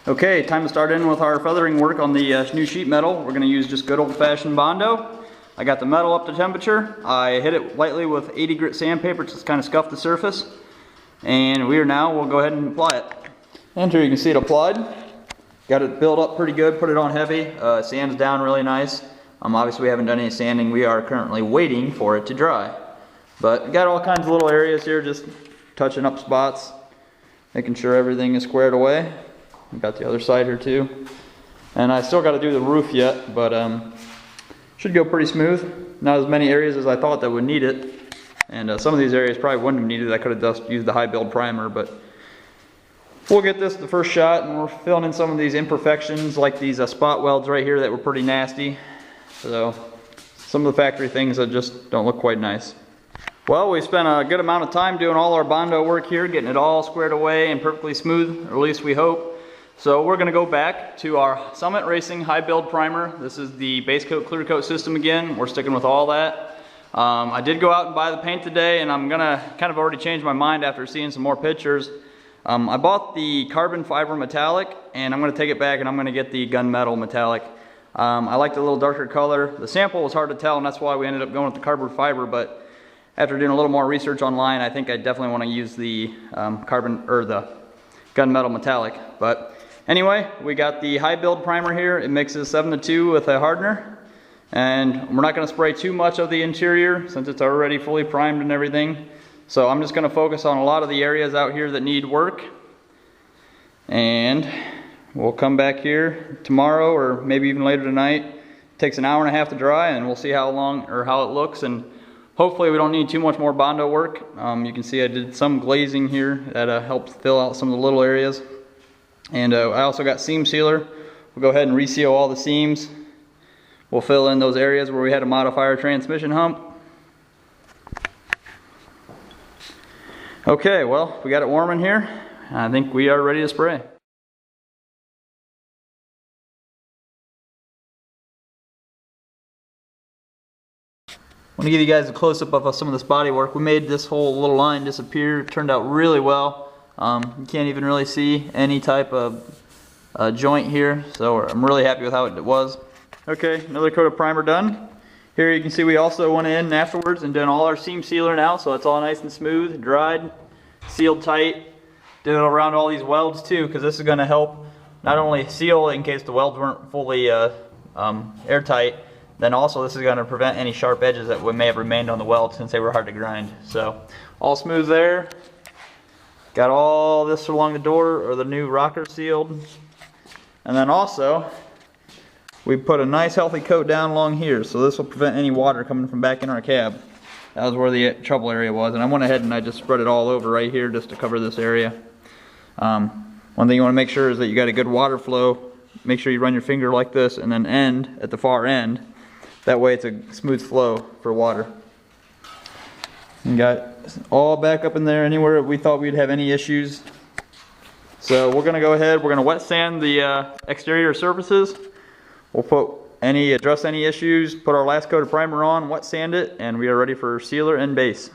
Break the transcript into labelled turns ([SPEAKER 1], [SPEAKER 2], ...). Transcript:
[SPEAKER 1] Okay, time to start in with our feathering work on the new sheet metal. We're going to use just good old-fashioned Bondo. I got the metal up to temperature. I hit it lightly with 80 grit sandpaper to just kind of scuff the surface. And we'll go ahead and apply it. And here you can see it applied. Got it built up pretty good, put it on heavy. Sands down really nice. Obviously we haven't done any sanding. We are currently waiting for it to dry. But we got all kinds of little areas here, just touching up spots, making sure everything is squared away. We got the other side here too. And I still got to do the roof yet, but should go pretty smooth. Not as many areas as I thought that would need it. And some of these areas probably wouldn't have needed it. I could have just used the high build primer, but we'll get this the first shot, and we're filling in some of these imperfections like these spot welds right here that were pretty nasty. So some of the factory things that just don't look quite nice. Well, we spent a good amount of time doing all our Bondo work here, getting it all squared away and perfectly smooth, or at least we hope. So we're going to go back to our Summit Racing high build primer. This is the base coat clear coat system again. We're sticking with all that. I did go out and buy the paint today, and I'm going to kind of already change my mind after seeing some more pictures. I bought the carbon fiber metallic, and I'm going to take it back and I'm going to get the gunmetal metallic. I liked a little darker color. The sample was hard to tell, and that's why we ended up going with the carbon fiber, but after doing a little more research online, I think I definitely want to use the the gunmetal metallic. But anyway, we got the high build primer here. It mixes 7:2 with a hardener. And we're not going to spray too much of the interior since it's already fully primed and everything. So I'm just going to focus on a lot of the areas out here that need work. And we'll come back here tomorrow or maybe even later tonight. It takes an hour and a half to dry, and we'll see how it looks. And hopefully we don't need too much more Bondo work. You can see I did some glazing here that helped fill out some of the little areas. And I also got seam sealer. We'll go ahead and reseal all the seams. We'll fill in those areas where we had to modify our transmission hump. Okay, well, we got it warm in here. I think we are ready to spray. I want to give you guys a close-up of some of this body work. We made this whole little line disappear. It turned out really well. You can't even really see any type of joint here, so I'm really happy with how it was. Okay, another coat of primer done. Here you can see we also went in afterwards and done all our seam sealer now, so it's all nice and smooth, dried, sealed tight. Did it around all these welds too, because this is going to help not only seal in case the welds weren't fully airtight, then also this is going to prevent any sharp edges that may have remained on the weld since they were hard to grind. So all smooth there. Got all this along the door, or the new rocker sealed. And then also we put a nice healthy coat down along here, so this will prevent any water coming from back in our cab. That was where the trouble area was, and I went ahead and I just spread it all over right here just to cover this area. One thing you want to make sure is that you got a good water flow. Make sure you run your finger like this and then end at the far end. That way it's a smooth flow for water. And got all back up in there anywhere we thought we'd have any issues. So we're going to go ahead, we're going to wet sand the exterior surfaces. We'll address any issues, put our last coat of primer on, wet sand it, and we are ready for sealer and base.